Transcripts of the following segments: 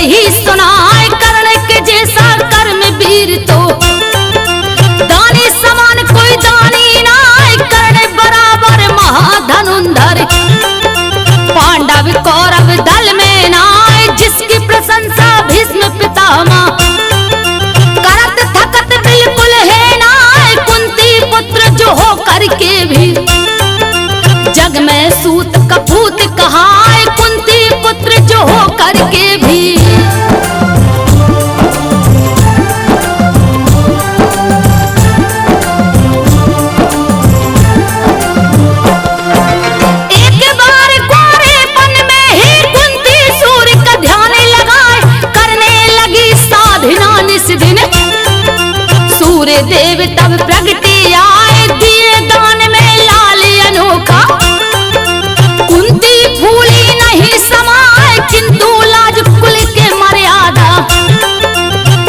यही सुनाए, कर्ण के जैसा कर्म वीर तो दानी समान कोई दानी नाय, कर्ण बराबर महाधनुंधर। पांडव कौरव दल में नाय, जिसकी प्रशंसा भीष्म पितामह। करत थकत बिल्कुल है नाय, कुंती पुत्र जो हो करके भी जग में सूत कपूत कहाए, कुंती पुत्र जो हो करके भी। एक बार गोरेपन में ही कुंती सूर्य का ध्यान लगाए, करने लगी साधना निस दिन। सूर्य देव तब प्रगति आए, दिए दान में लाल अनोखा। कुंती फूली नहीं समाए, किंतु लाज कुल के मर्यादा।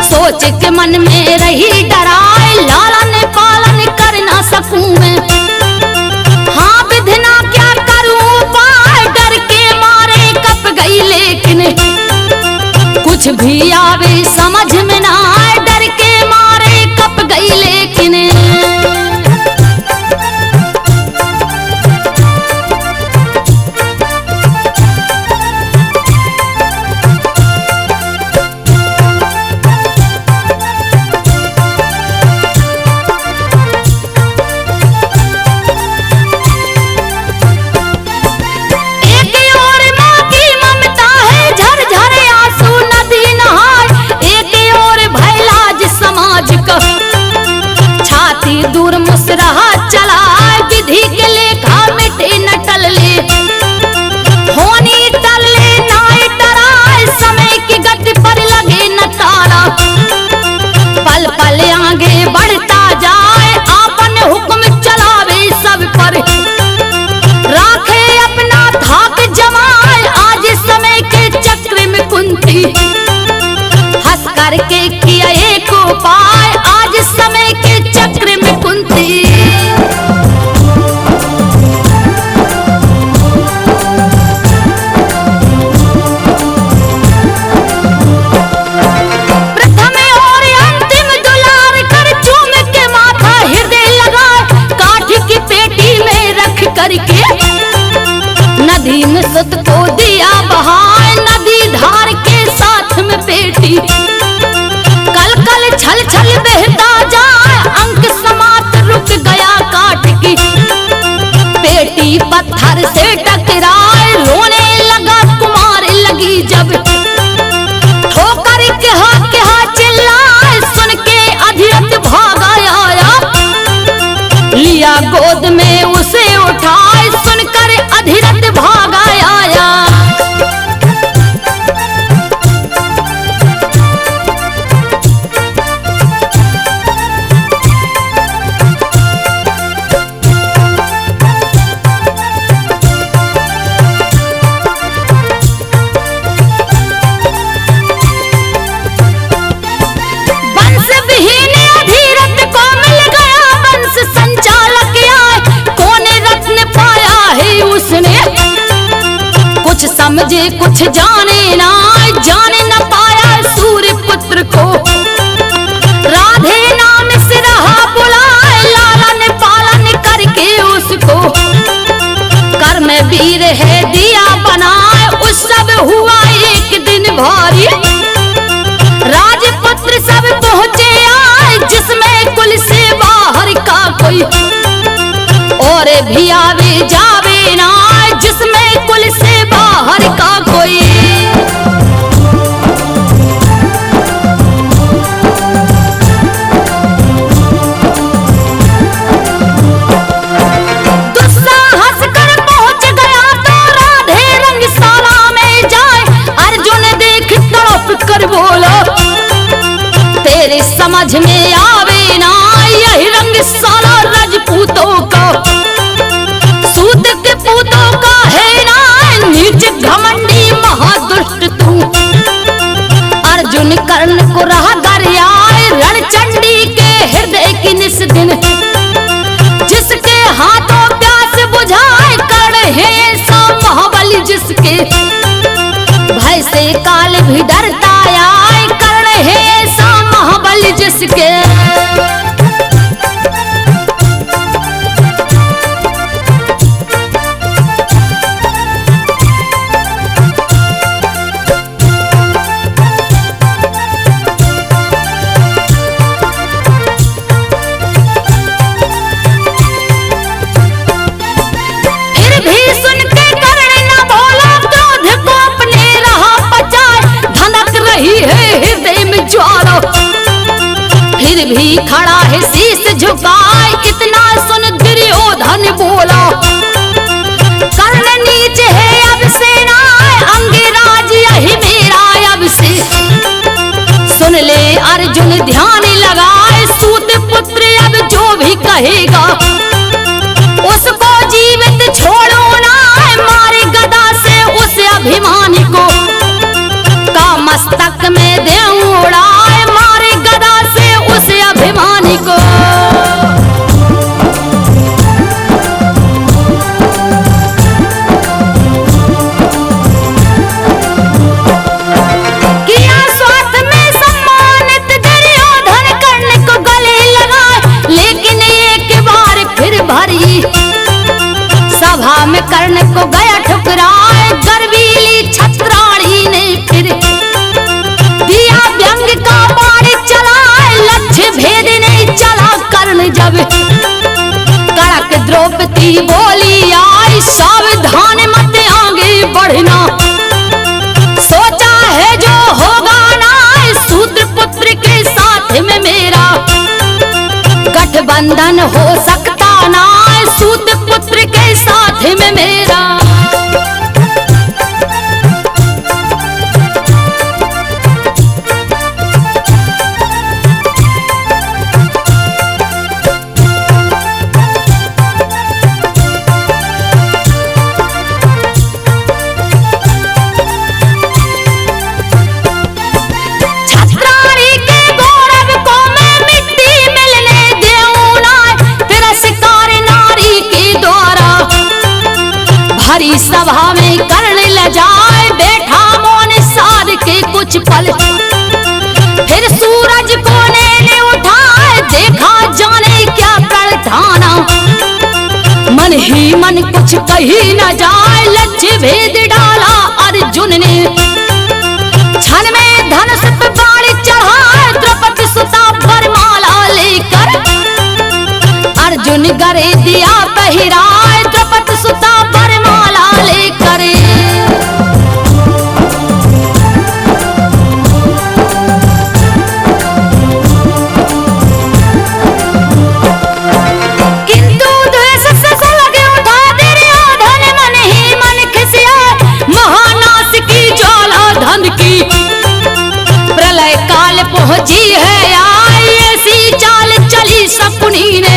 सोच के मन में रही डराए, लालन पालन कर ना सकूं मैं। हाँ विधना क्या करूं पाए, डर के मारे कप गई लेकिन कुछ भी आवे समझ में ना आए, डर के मारे कप गई लेकिन। दूर मुसरहा चला, विधि के लेखा मिटे न टलले। होनी टलले नाई डराए, समय की गति पर लगे न ताला। पल पल आगे बढ़ता जाए, आपन हुक्म चलावे सब पर। राखे अपना धाक जमाए, आज समय के चक्र में कुंती। हंस करके किया एक उपाय, आज समय के चक्र में कुंती। प्रथम और अंतिम दुलार कर चूम के माथा हृदय लगाए, काठ की पेटी में रख करके नदी में सुत को दिया बहाए। नदी धार के साथ में पेटी, कल कल छल छल बहता जाए, अंक समाप्त रुक गया काट की। पेटी पत्थर से टकराए, रोने लगा कुमार लगी जब। ठोकर कहा चिल्लाए, सुन के अधिरथ भागा आया। लिया गोद में उसे उठाए, सुनकर अधिरथ भागा आया। कुछ समझे कुछ जाने ना, जाने न पाया सूर्य पुत्र को। राधे नाम से रहा बुलाए, लालन पालन करके उसको। कर्म वीर है दिया बनाए, उस सब हुआ एक दिन भारी। राजपुत्र सब पहुंचे आए, जिसमें कुल से बाहर का कोई। और भी आवे जावे ना, जिसमें कुल से बाहर का कोई। दुस्साहस कर पहुंच गया तो राधे रंगशाला में जाए। अर्जुन देख तड़प कर बोला, तेरे समझ में आवे ना, यही रंगशाला राजपूतों का। सूत के पूतों का है ना, नीच घमंडी महादुष्ट तू। अर्जुन कर्ण को रहा दरियाए, रणचंडी के हृदय की निस दिन। जिसके हाथों प्यास बुझाए, कर्ण है ऐसा महाबली जिसके भय से काल भी डरता आए, कर्ण है ऐसा महाबल जिसके। फिर भी खड़ा है शीश झुकाए, इतना सुन दुर्योधन बोला। कर्ण नीच है अब सेना, अंगराज यही मेरा अब से। सुन ले अर्जुन ध्यान लगाए, सूत पुत्र अब जो भी कहेगा उसको जीवित छोड़ो ना, मारे गदा से उस अभिमानी को। का मस्तक में दे उड़ाए, मारे गदा से उस अभिमानी को। किया स्वार्थ में सम्मानित दुर्योधन, कर्ण को गले लगाए, लेकिन एक बार फिर भरी सभा में कर्ण को गया ठुकराए। गर्वीली छत्राणी ने फिर दिया व्यंग का बाण चलाए, लक्ष्य भेद नहीं चला कर्ण जब। कड़क द्रौपदी बोली आई, सावधान मत आगे बढ़ना, सोचा है जो होगा ना सूत्र पुत्र के साथ में मेरा। गठबंधन हो सकता ना सूत पुत्र के साथ में मेरा। हरी सभा में कर्ण ले जाए, बैठा मौन साध के कुछ पल। फिर सूरज को ने उठाए, देखा जाने क्या प्रण ठाना। मन ही मन कुछ कही न जाए, लक्ष्य भेद डाला अर्जुन ने। क्षण में धनुष पे बाण चढ़ाए, द्रौपदी सुता वरमाला लेकर। अर्जुन गरे दिया पहराए, द्रौपदी सुता वरमाला लेकर। किंतु द्वेष से सुलग उठा दुर्योधन, मन ही मन खिसिया महानाश की ज्वाला धन की। प्रलय काल पहुंची है आई, ऐसी चाल चली शकुनी ने।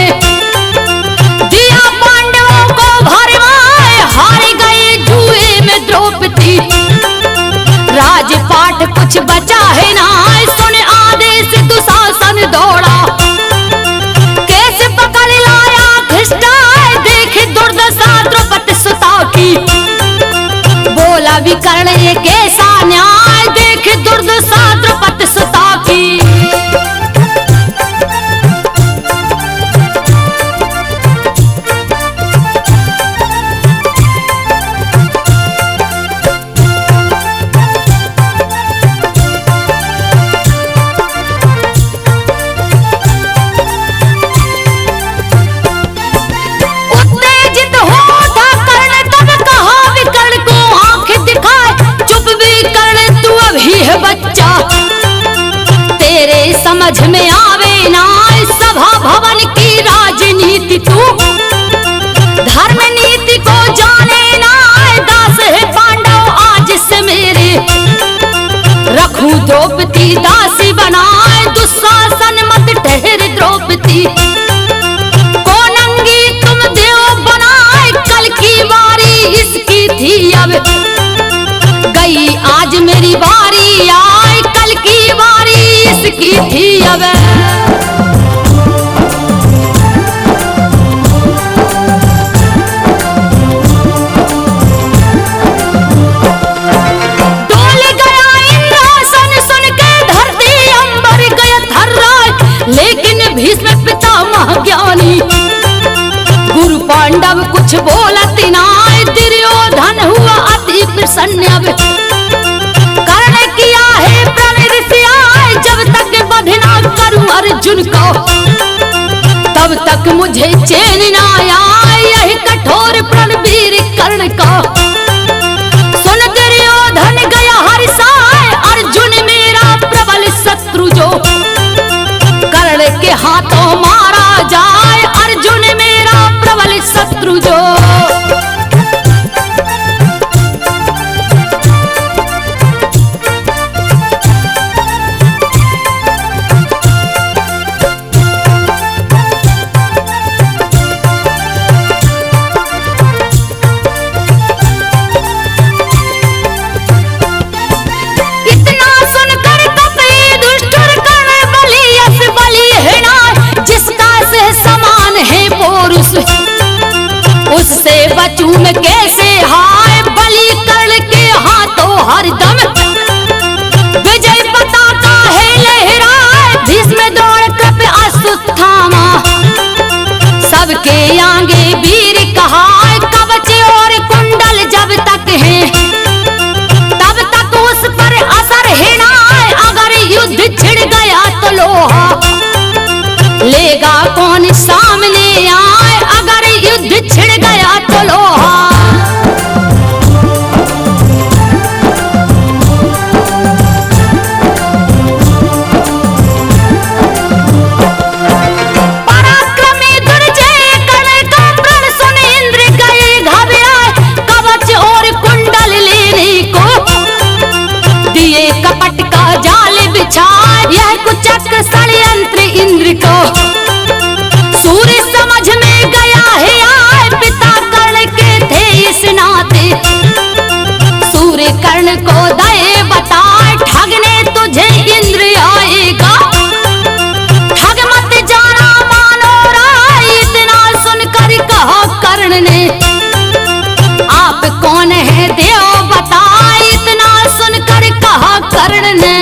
राजपाट कुछ बचा है ना, सुन आदेश दुशासन दौड़ा। कैसे पकड़ लाया घिष्टा, देख दुर्दशा द्रौपदी सुता की। बोला विकर्ण ये कैसा न्याय, देख दुर्दशा द्रौपदी सुता की। बच्चा तेरे समझ में आवे ना, सभा भवन की राजनीति तू। धर्म नीति को जाने ना, दास है पांडव आज से मेरे। रखूं द्रौपदी दासी बनाए, दुशासन मत ठहर द्रौपदी। कोनंगी तुम देव बनाए, कल की बारी इसकी थी अब। गई आज मेरी बारी आई, कल की बारी इसकी थी अब। डोल गया इंद्र कुछ बोलत नाय। दुर्योधन हुआ अति प्रसन्न, अब कर्ण किया है प्रण ऋषियाय। जब तक वध ना करूं अर्जुन को, तब तक मुझे चैन ना आए। यही कठोर प्रण वीर कर्ण का। सुन दुर्योधन गया हर्षाय, अर्जुन मेरा प्रबल शत्रु जो कर्ण के हाथों मारा जाए। अर्जुन मेरा प्रबल शत्रु जो। उससे बचूं मैं कैसे हाय, बलि कर्ण के हाथों हरदम विजय पताका है लहराए। भीष्म द्रोण कृप अश्वत्थामा, सबके आगे वीर कहाय। कवच और कुंडल जब तक हैं, तब तक उस पर असर है ना। अगर युद्ध छिड़ गया तो लोहा लेगा कौन सामने आए। अगर युद्ध छिड़ गया तो लोहा। पराक्रमी दुर्जय कर्ण का प्रण सुन इंद्र गए घबराए। कवच और कुंडल लेने को दिए कपट का जाल बिछाए। यह कुचक षड्यंत्र इंद्र को सूर्य समझ में गया है आए। पिता कर्ण के थे इस नाते, सूर्य कर्ण को दए बताए। ठगने तुझे इंद्र आएगा, ठग मत जाना मानो राय। इतना सुनकर कहा कर्ण ने, आप कौन है देव बताए। इतना सुनकर कहा कर्ण ने।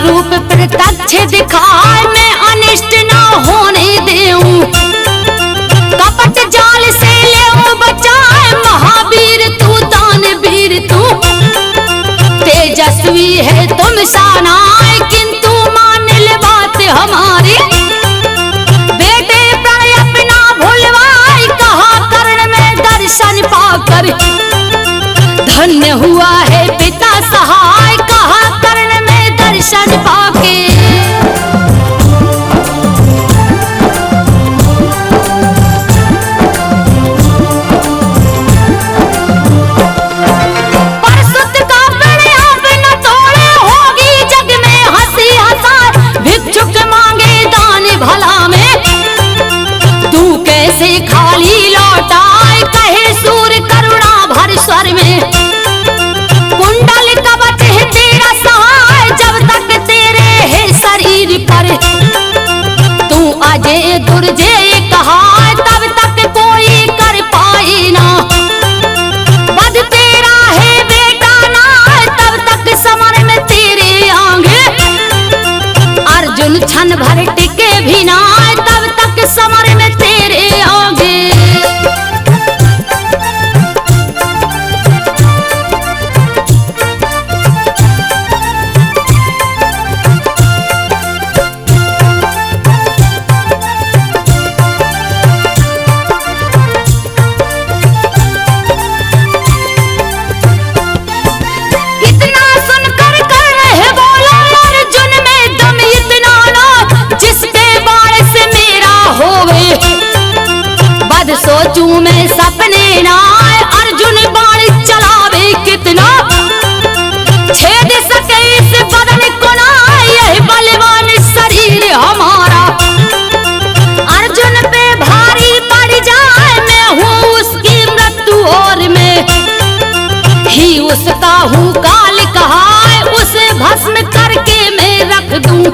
रूप प्रत्यक्ष दिखाए, मैं अनिष्ट ना होने देऊं। कपट जाल से ले बचाए, महावीर तू दानवीर तू। तेजस्वी है तुम सानाए, किंतु मान ले बात हमारी। बेटे प्रण अपना भूलवाए, कहा कर्ण में दर्शन पाकर। धन्य हुआ है पिता सहाय, कहा कर्ण में दर्शन पाके। परसुत का प्रण आप न तोड़े, होगी जग में हंसी हंसाए। भिक्षुक मांगे दान भला में, तू कैसे खाली लौटाए। कहे सूर्य करुणा भर स्वर में, कुंडल कवच है तेरा सहाय। जब तक तेरे है शरीर पर तू अजय दुर्जय कहा, तब तक कोई कर पाए ना। वध तेरा है बेटा ना, तब तक समर में तेरे आगे। अर्जुन क्षण भर टिके भी ना, तब तक समर में तेरे आगे। जिसके बाण से मेरा होवे हूँ काल कहाय, उसे भस्म करके मैं रख दूं।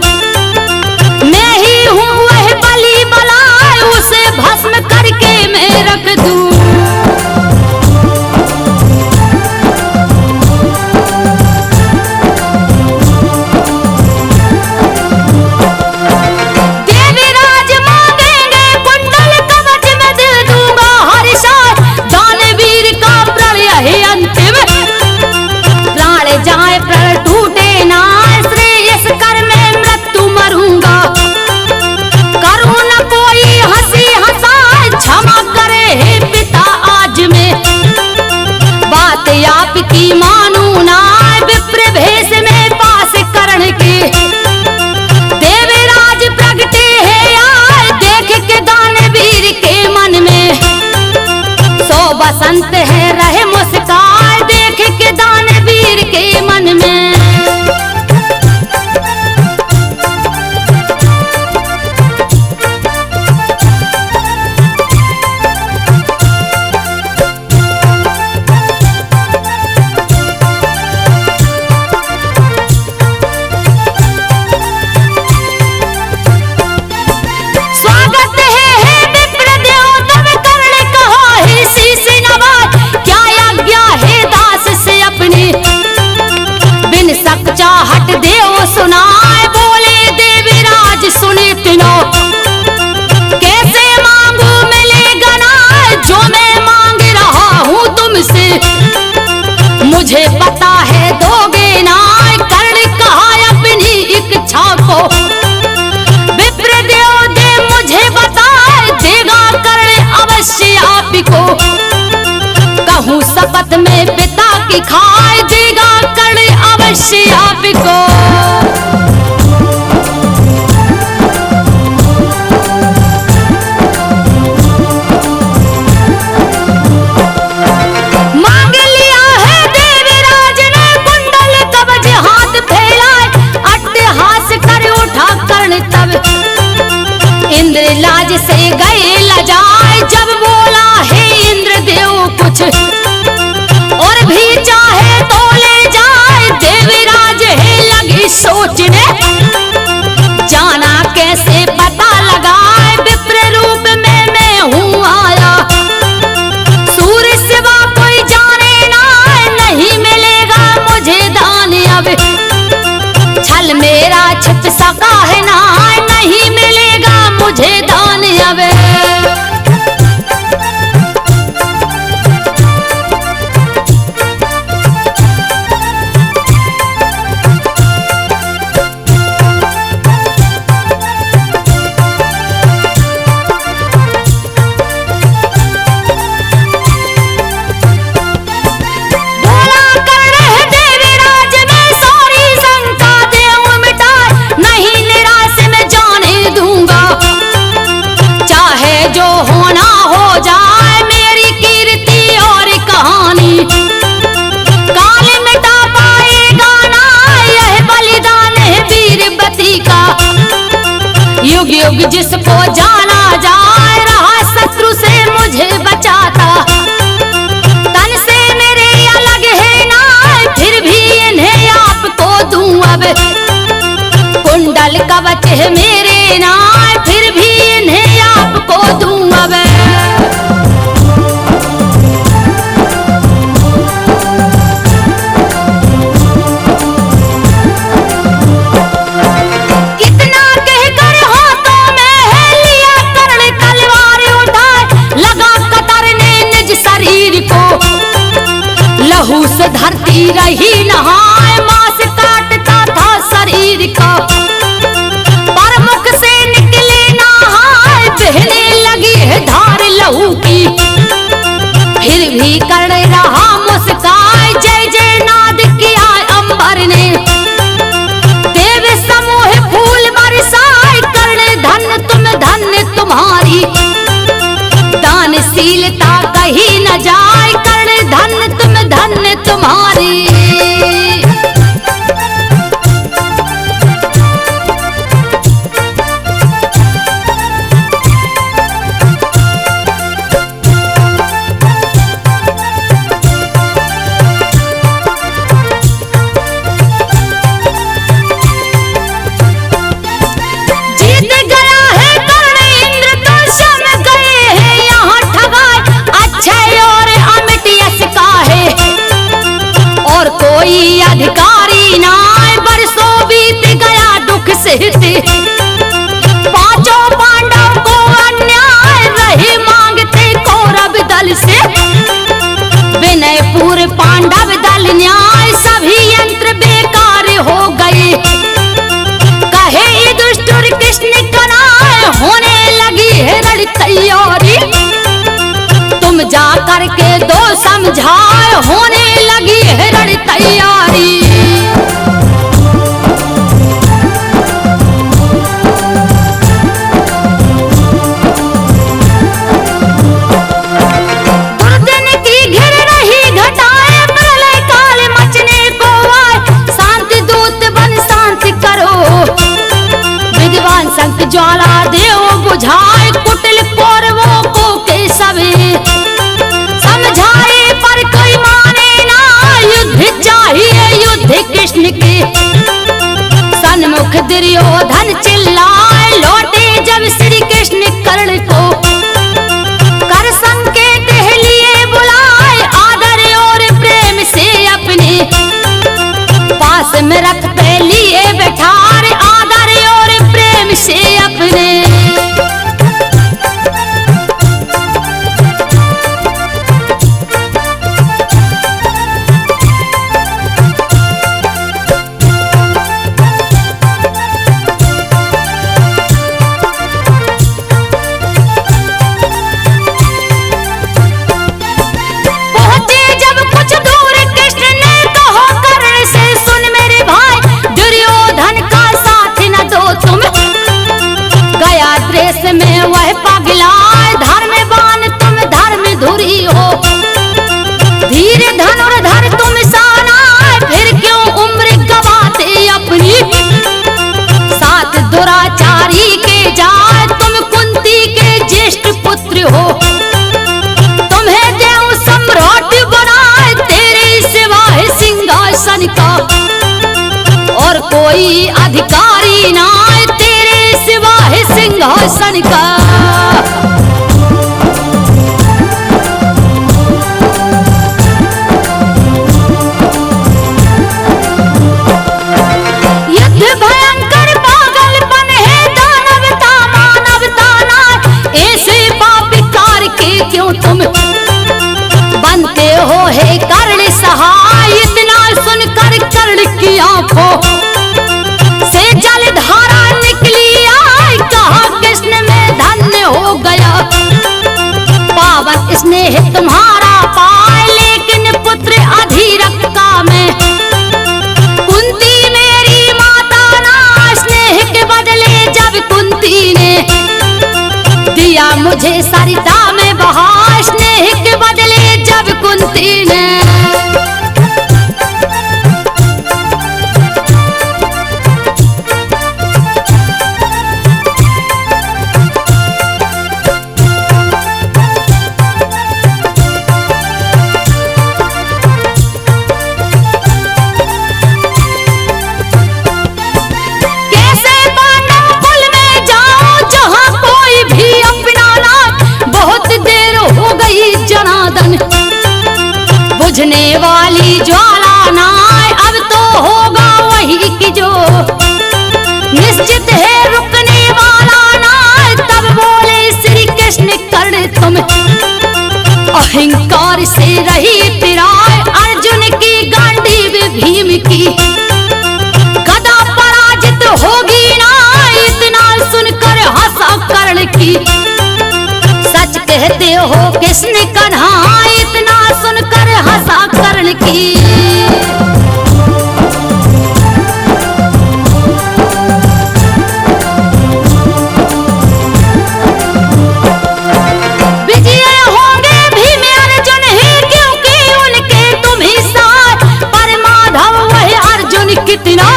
मैं ही हूँ वह बलि बलाय, उसे भस्म करके मैं रख दूं। देवराज मांगेंगे कुंडल कवच में दे दूंगा हर साल, दानवीर का प्रण यही अंतिम, प्राण जाए प्रण टूटे ना, श्रेयस कर मैं मृत्यु मरूंगा। करूं न कोई हंसी हंसाए, क्षमा करे हे पिता आज में, बात आपकी मानू ना, विप्र भेष में पास करण के। देवराज प्रगटे है आए, देख के दानवीर के मन में, सो बसंत है रहे मुस्कान, देख के दानवीर के मन में। स्वागत है विप्र देव तब कर्ण कहो हे शीश नवाज, क्या आज्ञा है दास से अपनी, बिन शक चाहत देव सुनाए, बोले देवराज सुने तिनो। कैसे मांगू मिलेगा ना, जो मैं मांग रहा हूँ तुमसे, मुझे पता है दोगे ना, कर्ण कहा अपनी इच्छा को। विप्र देव दे मुझे बताए, देगा कर्ण अवश्य आपको, कहूँ शपथ में पिता की खाए, देगा कर्ण अवश्य आपको। मांग लिया है देवराज ने कुंडल कवच, हाथ फैलाए अट्टहास कर उठा कर्ण तब, इंद्र लाज से गए लजाए, जब बोला है इंद्र देव कुछ, और भी चाहे तो ले जाए। देवराज है लगी सोचने, जाना कैसे पता लगाए, विप्र रूप में मैं हूँ आया, सूर्य सिवा कोई जाने ना, नहीं मिलेगा मुझे दान अब, छल मेरा छिप सका है ना, नहीं मिलेगा मुझे दान अब। बोला कर्ण है देवराज में सारी शंका देव मिटाए, नहीं निराश में जाने दूंगा, चाहे जो होना हो जाए, मेरी कीर्ति और कहानी, काल मिटा पाएगा ना, यह बलिदान है वीरवती का। युग युग जिसको जाना जाए, रहा शत्रु से मुझे बचाता, तन से मेरे अलग है ना, फिर भी इन्हें आपको दूं अब, कुंडल कवच है मेरे ना, फिर भी इन्हें आपको दूं अब। इतना कहकर हाथों में है लिया कर्ण तलवार उठाए, लगा कतरने निज शरीर को, लहू से धरती रही नहाए, मांस काटता था शरीर का, पर मुख से निकले नहाए, बहने लगी है धार लहू की, फिर भी कर्ण रहा मुस्काए, जय जय नाद किया अंबर ने, देव समूह फूल बरसाए, कर्ण धन तुम धन्य तुम्हारी, दानशीलता कहीं न जाए, कर्ण धन तुम धन्य तुम्हारी। सहित। पांचों पांडव को अन्याय रहे मांगते कौरव दल से। विनयपुर पांडव दल न्याय सभी यंत्र बेकार हो गए। कहे दुष्टुर कृष्ण कनाए होने लगी है रण तैयारी। तुम जा करके दो समझाए होने लगी है रण तैयारी। दुर्दिन की घिर रही घटाए प्रलय काल मचने को आए। शांति दूत बन शांति करो विद्वान शंख ज्वाला देव बुझाए। कुटिल कौरवों को के सभी समझाए पर कोई माने ना। युद्ध चाहिए युद्ध कृष्ण के। सन्मुख दुर्योधन चिल्लाए लौटे जब श्री कृष्ण कर्ण को। कर संकेत लिए बुलाए आदर और प्रेम से अपने। पास में रथ पे लिए बैठाए आदर और प्रेम से अपने। में वह पगलाए धर्मवान तुम धर्म धुरी हो। धीर धनुर्धर तुम साना फिर क्यों उम्र गवाते अपनी। साथ दुराचारी के जाए तुम कुंती के ज्येष्ठ पुत्र हो। तुम्हें देव सम्राट बनाए तेरे सिवा है सिंहासन का। और कोई अधिकारी ना तेरे सिवा है सिंहासन का। युद्ध भयंकर पागलपन है दानवता मानवता ना। ऐसे पाप कार के क्यों तुम बनते हो हे कर्ण सहाय। इतना सुनकर कर्ण की आंखों से जलधारा निकली आए। कहा कृष्ण में धन्य हो गया पावन स्नेह तुम्हारा पाए। लेकिन पुत्र अधीरक का मैं कुंती मेरी माता ना। स्नेह के बदले जब कुंती ने दिया मुझे सरिता में बहा। स्नेह के बदले जब कुंती ने बुझने वाली ज्वाला ना। अब तो होगा वही कि जो निश्चित है रुकने वाला ना। तब बोले श्री कृष्ण कर्ण तुम अहंकार से रही तिराए। अर्जुन की गांडीव भीम की गदा पराजित होगी ना। इतना सुनकर हंसा कर्ण की। सच कहते हो कृष्ण कन्हा। इतना सुनकर हंसा कर्ण की। विजय होंगे भीम अर्जुन ही क्योंकि उनके तुम ही साथ। पर माधव वह अर्जुन कितना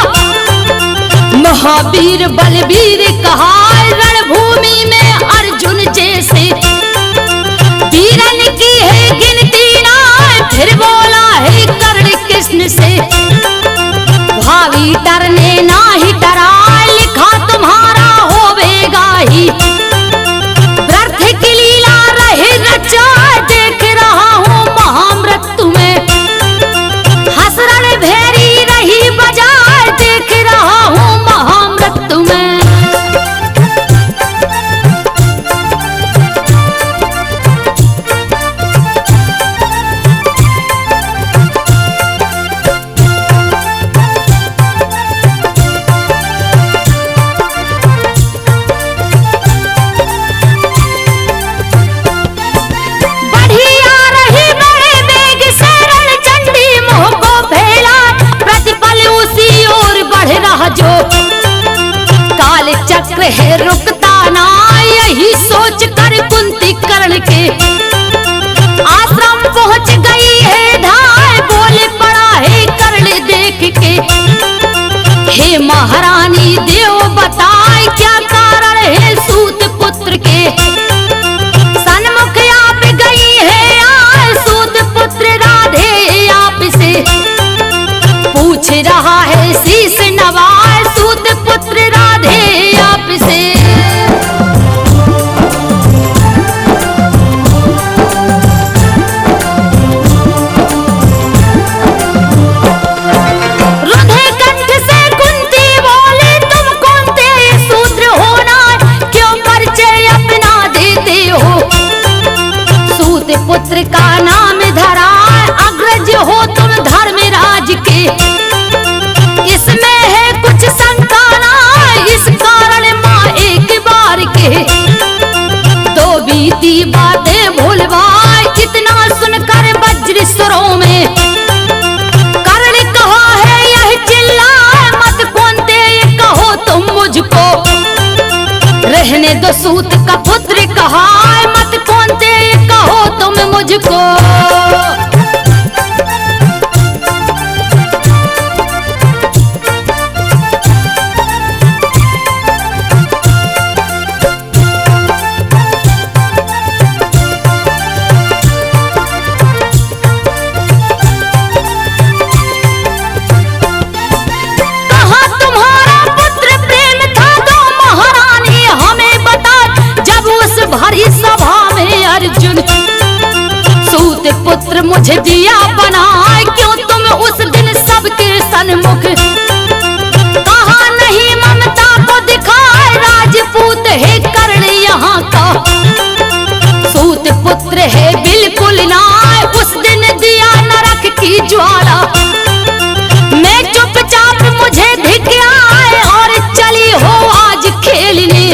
महावीर बलवीर कहा। रणभूमि में अर्जुन जैसे वीरन की है गिनती ना। फिर बोला है कर्ण कृष्ण से भावी डरने ना ही डरा। लिखा तुम्हारा होवेगा ही व्यर्थ की लीला रहे रचा। देख रहा हूँ महामृत्यु में हसरण भेरी रही बजाय। देख रहा हूँ महामृत्यु में चक्र है रुकता ना, यही सोच कर कुंती कर्ण के आश्रम पहुंच गई है धाय। बोले पड़ा है कर्ण देख के, हे महारानी देव बताए क्या कारण है सूत पुत्र के। सन्मुख आप गई है आए सूत पुत्र राधे आप से, पूछ रहा है शीश नवाए सूत पुत्र राधे आप से। रुधे कंठ से कुंती बोले तुम कौन थे शूद्र होना, क्यों परिचय अपना देते हो। सूत पुत्र का नाम धरा अग्रज हो तुम धर्मराज के, इसमें है कुछ शंका ना, इस कारण माँ एक बार के। दो बीती बातें भूलवाए इतना सुनकर वज्र स्वरों में, कर्ण कहा है यह चिल्लाए मत कौनते कहो तुम मुझको। रहने दो सूत का पुत्र कहा मत कौनते कहो तुम मुझको। पुत्र मुझे दिया बनाए क्यों तुम उस दिन सबके सन्मुख, कहा नहीं ममता को दिखाए राजपूत है कर्ण यहाँ का। सूत पुत्र है बिल्कुल ना, उस दिन दिया नरक की ज्वाला। मैं चुपचाप मुझे धिक आए और चली हो आज खेलने,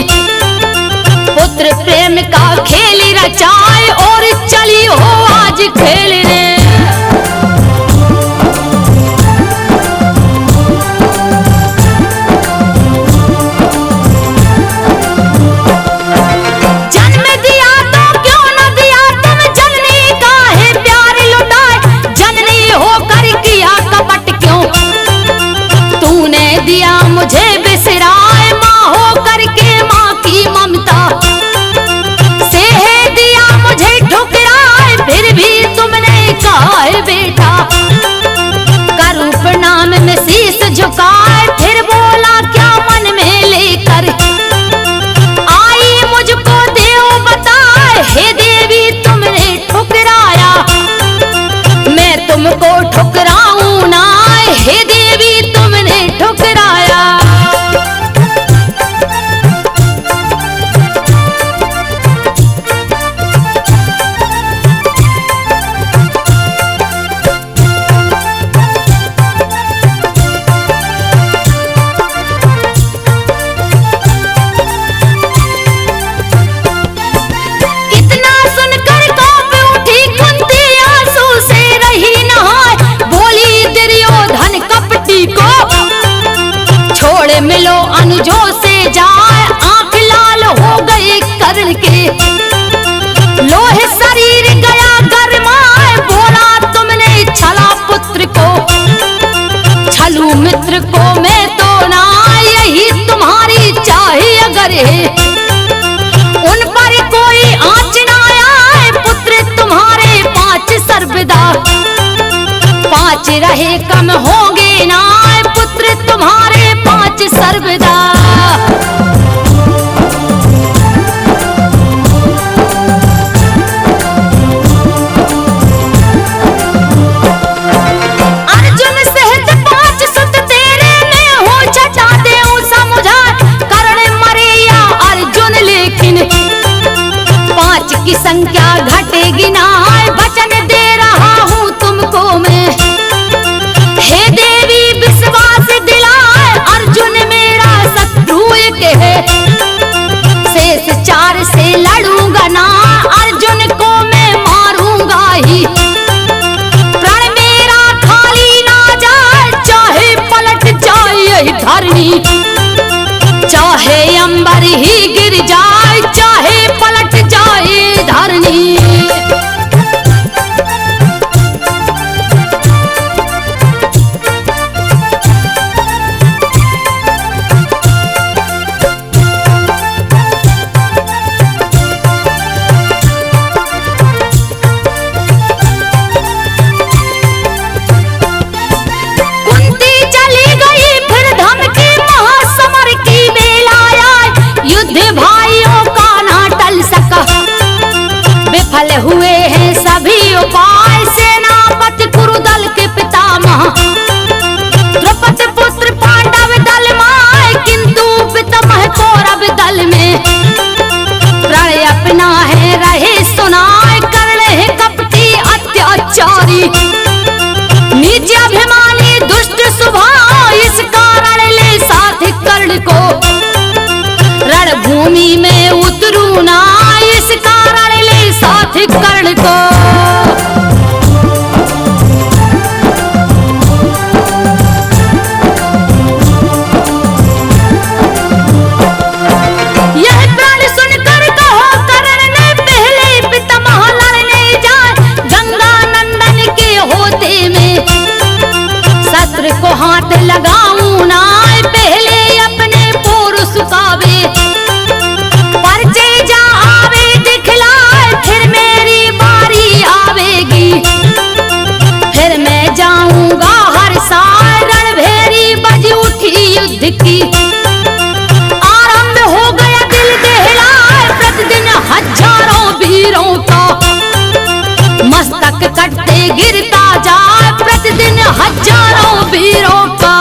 पुत्र प्रेम का खेल रचाए और चली हो आज खेलने। जन्म दिया तो क्यों न दिया तुम जननी का है प्यार लुटाए, जननी होकर किया कपट क्यों। तूने दिया मुझे बिसराए माँ होकर के माँ की ममता, फिर भी तुमने कहा बेटा। करूं प्रणाम में शीश झुकाए, फिर बोला क्या मन में लेकर आई मुझको देव बताए। हे देवी तुमने ठुकराया, मैं तुमको ठुकराऊं ना, हे देवी तुमने ठुकराया। मिलो अनुजों से जाए, आंख लाल हो गए कर्ण के, लोहे शरीर गया गरमाए। बोला तुमने छला पुत्र को, छलू मित्र को मैं तो ना, यही तुम्हारी चाहे अगर है। उन पर कोई आँच ना आए, पुत्र तुम्हारे 5 सर्वदा, 5 रहे कम होंगे ना, पुत्र तुम्हारे 5 सर्वदा। अर्जुन सहित 5 सुत तेरे में हो, छटा देऊं समुझा कर्ण मरे या अर्जुन, लेकिन 5 की संख्या घटेगी ना, वचन दे रहा हूँ तुमको मैं। हे देवी विश्वास दिलाए, अर्जुन मेरा शत्रु एक है, शेष 4 से लड़ूंगा ना, अर्जुन को मैं मारूंगा ही। प्रण मेरा खाली ना जाए, चाहे पलट जाए यही धरनी, चाहे अंबर ही गिर जाए, चाहे पलट जाए धरनी। विफल हुए हैं सभी उपाय, सेनापति कुरुदल के पितामह, द्रौपदी पुत्र पांडव दल माय, किंतु पितामह कौरव दल में प्रण अपना है रहे सुनाए, कर्ण है कपटी अत्याचारी, नीच अभिमानी दुष्ट स्वभाव, इस कारण ले साथ कर्ण को रणभूमि में उतरू ना, इस कारण ले साथ कर्ण को। यह प्राण सुनकर कहो कर्ण ने, पहले पितामह लड़ने जाए, गंगा नंदन के होते में शस्त्र को हाथ लगाऊं ना, पहले अपने पुरुष कावे की आरंभ हो गया दिल दहलाए, प्रतिदिन हजारों वीरों का मस्तक कटते गिरता जाए, प्रतिदिन हजारों वीरों का।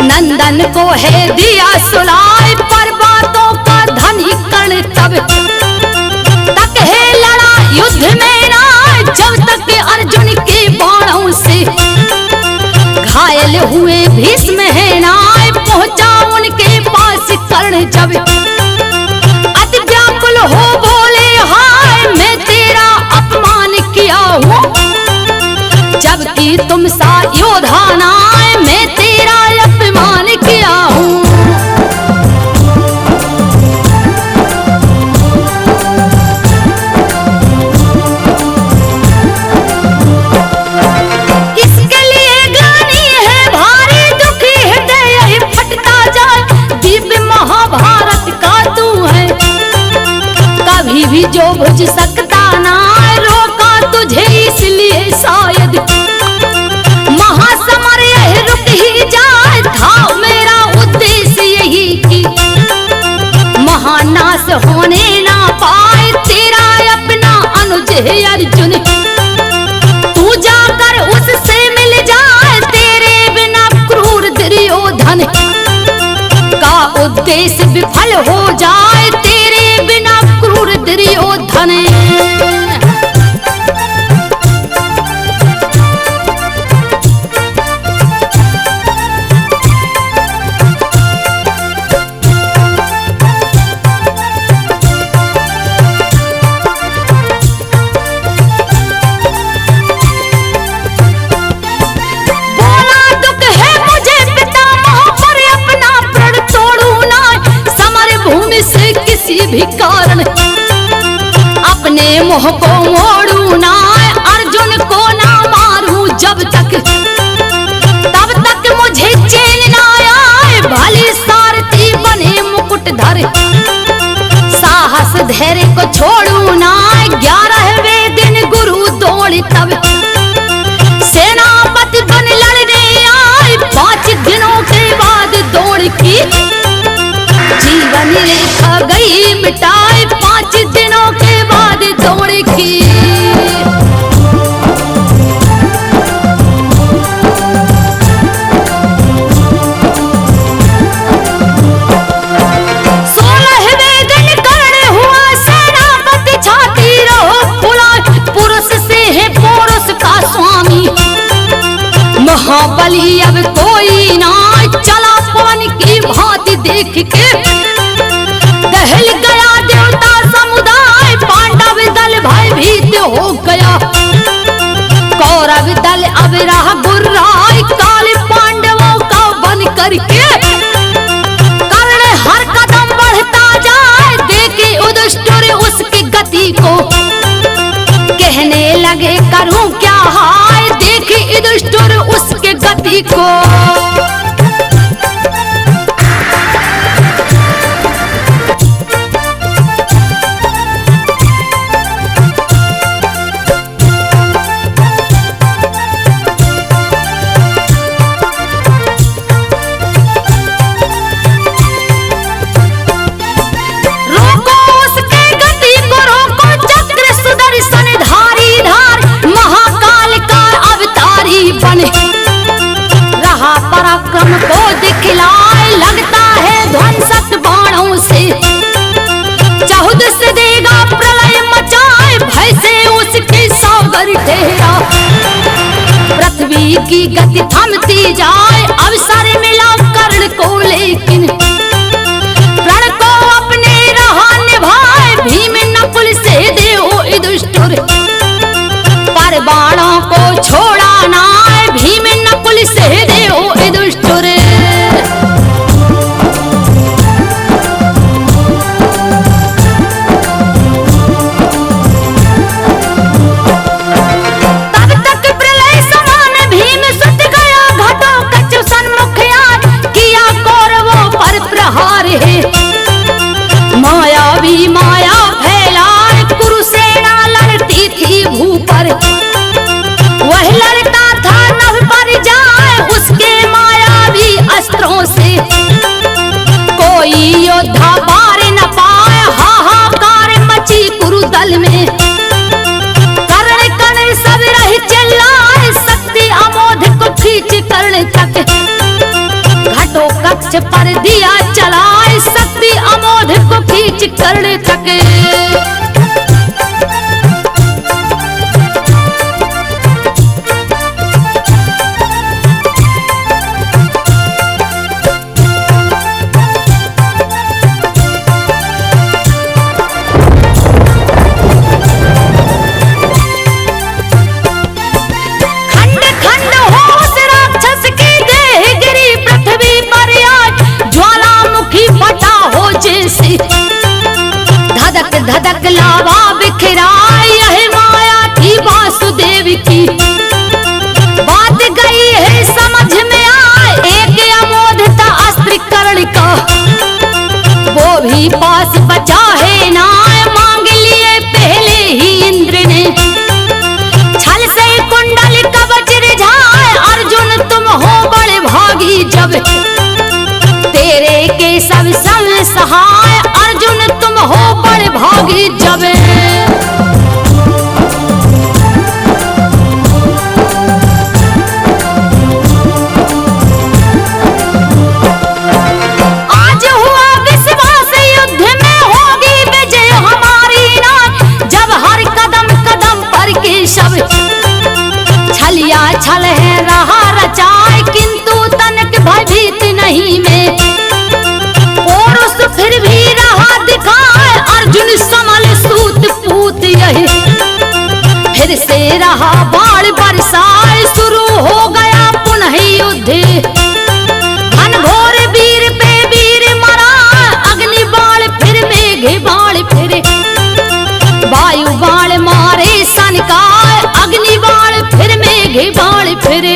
नंदन को है दिया सुलाए, पर्वतों का धनी कर्ण तब तक है लड़ा युद्ध में ना, जब तक अर्जुन के बाणों से घायल हुए भीष्म है ना, पहुंचा उनके पास कर्ण जब अति व्याकुल हो बोले, हाय मैं तेरा अपमान किया हूँ, जबकि तुम सा योद्धा ना, मैं तेरा अपमान किया हूँ। इसके लिए ग्लानि है भारी, दुखी हृदय फटता जाए, दिव्य महाभारत का तू है, कभी भी जो बुझ सकता ना, रोका तुझे इसलिए शायद महासमर यह रुक ही जाए, था मेरा उद्देश्य यही कि महानाश होने ना पाए, तेरा अपना अनुज है अर्जुन, तू जाकर उससे मिल जाए, तेरे बिना क्रूर दुर्योधन का उद्देश्य विफल हो जाए, तेरे बिना क्रूर दुर्योधन। भी कारण अपने मुंह को मोड़ू ना, अर्जुन को ना मारू जब तक, तब तक मुझे चैन ना आए, भले सारथी बने मुकुटधर, साहस धैर्य को छोड़ू ना, 11वें दिन गुरु दौड़ तब सेनापति बन लड़ने आए, 5 दिनों के बाद दौड़ की जीवन रेखा गई मिटाए, 5 दिनों के बाद दौड़ की। अब रहा गुर्राई काले पांडवों का बन करके। कर्ण हर कदम बढ़ता जाए, देखे युधिष्ठिर उसकी गति को, कहने लगे करूं क्या हाय, देखे युधिष्ठिर उसके गति को। रहा पराक्रम को दिखलाए, लगता है ध्वंसक बाणों से, चाहुद से देगा प्रलय मचाए, भय से उसके सागर ठहरा। पृथ्वी की गति थमती जाए, अवसर मिला कर्ण को, लेकिन प्रण को अपने रहा निभाए, भीम नकुल से देव युधिष्ठिर, पर बाणों को छोड़ा ना, भीम नकुल से देव युधिष्ठिर। तब तक प्रलय समान भीम सुत गया, घटोत्कच सन्मुख आए, किया कौरवों पर प्रहार है। मायावी माया फैलाए, कुरुसेना लड़ती थी भू पर, वह लड़ता था नभ पर जाए, उसके मायावी अस्त्रों से, कोई योद्धा पार न पाए, हाहाकार मची कुरुदल में। कर्ण कर्ण सब रह चिल्लाए, शक्ति अमोघ को खींच कर्ण तक, घटोत्कच पर दिया चलाए, शक्ति अमोघ को खींच कर्ण तक। धधक धधक लावा बिखराए, यह माया थी वासुदेव की, बात गई है समझ में आए, एक अमोघ था अस्त्र कर्ण का, वो भी पास बचा है ना, मांग लिए पहले ही इंद्र ने, छल से कुंडल कवच रिझाए, अर्जुन तुम हो बड़े भागी जब, तेरे के सब संग सहाय, अर्जुन तुम हो बड़े भागी जब। आज हुआ विश्वास, युद्ध में होगी विजय हमारी ना, जब हर कदम कदम पर के शब, छलिया छल है रहा रचाए, किंतु तनक भयभीत नहीं में, फिर भी रहा दिखाए, अर्जुन समल सूत पूत यही, फिर से रहा बाण बरसाए, शुरू हो गया पुनः युद्ध, घनघोर वीर पे वीर मरा, अग्नि बाण फिर मेघ बाण फिर, वायु बाण मारे सनकाए, अग्नि बाण फिर मेघ बाण फिर।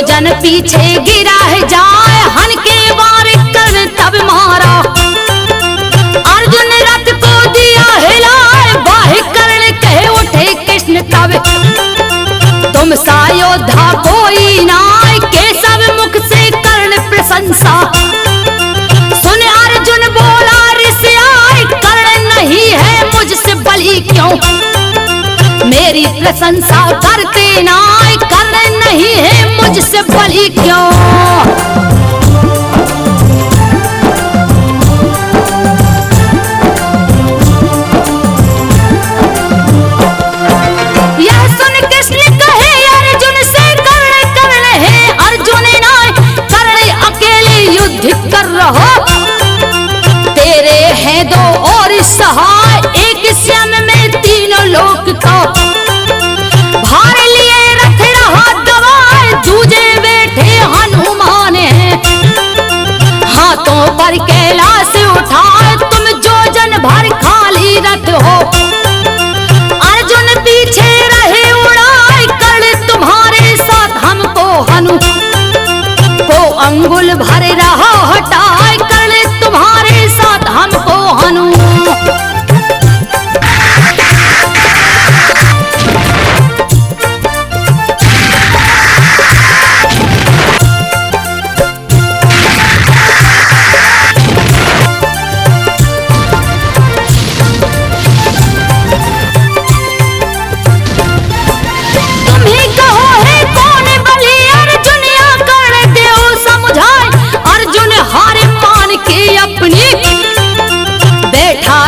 जन पीछे गिरा है जाए, हन के वार कर्ण तब मारा, अर्जुन रथ को दिया हिलाए, बाह कर्ण कहे उठे कृष्ण तब, तुम सा योद्धा कोई नाय, केशव मुख से कर्ण प्रशंसा, सुन अर्जुन बोला ऋषि आए, कर्ण नहीं है मुझसे बलि क्यों, मेरी प्रशंसा करते ना, करने नहीं है मुझसे बलि क्यों। यह सुन कृष्ण कहे अर्जुन से, कर्ण है अर्जुन ना, कर्ण अकेले युद्ध कर रहो। तेरे हैं दो और सहाय, एक श्याम में तीनों लोक को। भार लिए रथ रहा गवाए, दूजे बैठे हनुमान है। हाथों पर कैलाश उठाए, तुम जो जन भर खाली रथ हो। अर्जुन पीछे रहे उड़ाए, कर्ण तुम्हारे साथ हमको हनु को अंगुल भर रहा हटाए, कर्ण तुम्हारे साथ हमको हनु।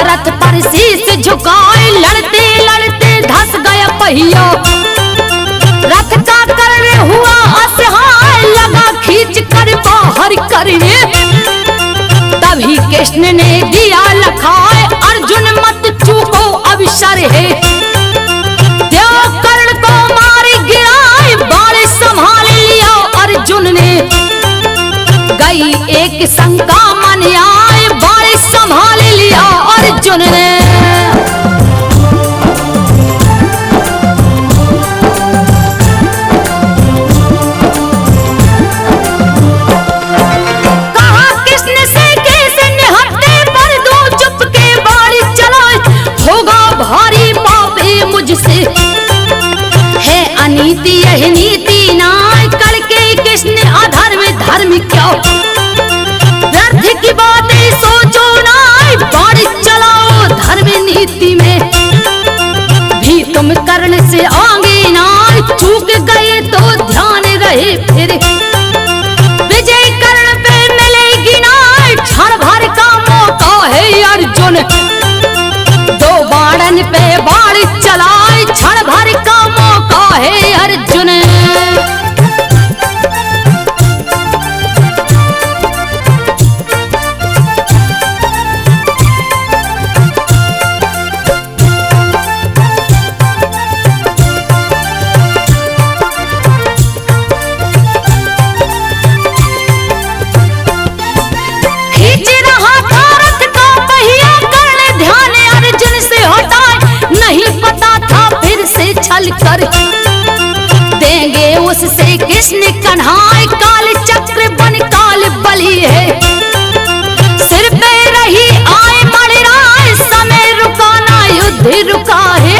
रथ पर शीश झुकाए, लड़ते लड़ते धस गया पहिया। रथ का कर्ण हुआ असहाय, लगा खींच कर बाहर करने। तभी कृष्ण ने दिया लखाए, अर्जुन मत चूको अवसर है। देव कर्ण को मारे गिराए, बाण संभाल लिया अर्जुन ने। गई एक शंका मन आए, बाण संभाल लिया अर्जुन ने। कहा कृष्ण से कैसे निहत्थे, पर दो चुप के बाण चलाए। होगा भारी पापे मुझसे, है अनीति यह नीति ना, कल के कृष्ण अधर्म धर्म क्या। व्यर्थ की बातें सोचो ना, बाण चलाओ धर्म नीति में। भी तुम कर्ण से आगे ना, चूक गए तो ध्यान रहे फिर। विजय कर्ण पे मिलेगी ना, क्षण भर का मौका है अर्जुन। दो बाणन पे बाण चलाए, क्षण भर का मौका है अर्जुन। कर देंगे उससे कृष्ण कन्हाई, काल चक्र बन काल बलि है। सिर पे रही आए मणिराय, समय रुकाना युद्ध रुका है।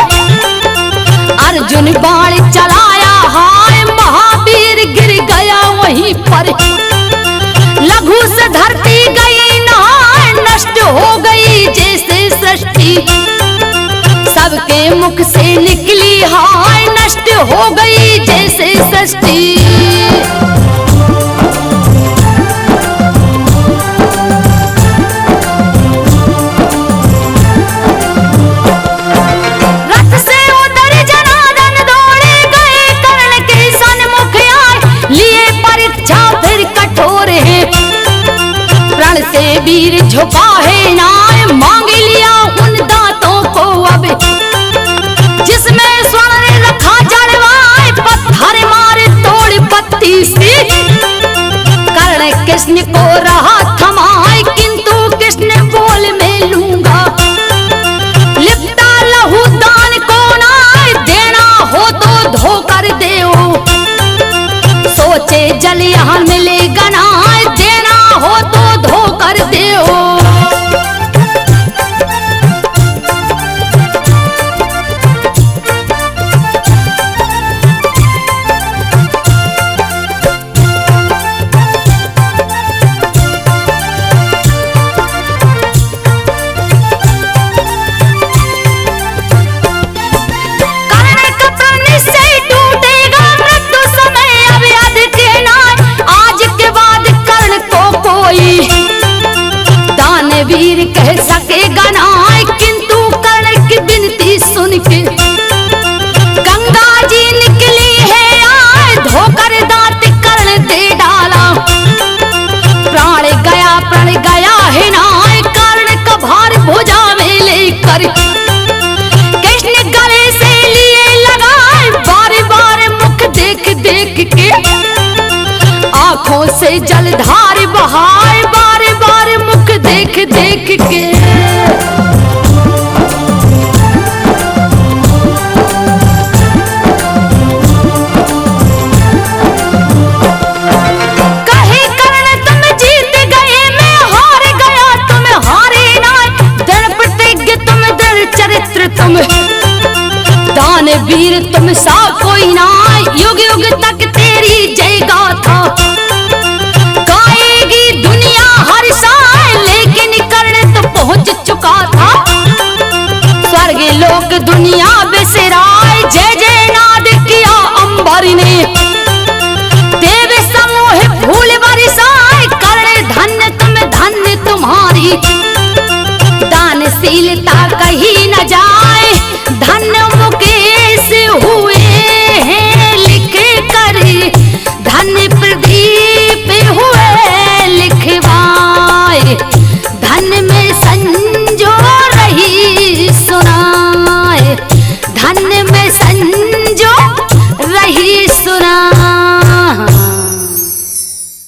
अर्जुन बाण चलाया हाय, महावीर गिर गया वहीं पर। लघु से धरती गई नहाय, नष्ट हो गई जैसे सृष्टि। सबके मुख से निकली हाय, नष्ट हो गई जैसे सृष्टि। रथ से उतर जनार्दन दौड़े गए, कर्ण के सन्मुख आए। लिए परीक्षा फिर कठोर है, प्रण से वीर झुका है नाय। मांग लिया उन दांतों को अब, जिसमें स्वर्ण रखा जड़वाए। पत्थर मारे तोड़ पत्ती सी, कर्ण कृष्ण को रहा थमाए। किंतु कृष्ण बोल में लूंगा, लिपटा लहू दान को नाय। देना हो तो धोकर देओ, सोचे जल यहाँ मिलेगा नाय। देना हो तो धोकर देओ। कर कृष्ण गले से लिए लगाए, बार बार मुख देख देख के आंखों से जलधार बहाए, बार बार मुख देख देख के। कहे कर्ण तुम जीत गए, मैं हार गया तुम हारे ना, दृढ़ प्रतिज्ञ तुम दृढ़ चरित्र तुम, दानवीर तुम सा कोई ना, युग युग तक तेरी जय गाथा गाएगी दुनिया हर साल, लेकिन कर्ण तो पहुंच चुका था स्वर्ग लोक दुनिया बिसराए, जय जय नाद किया अंबर ने।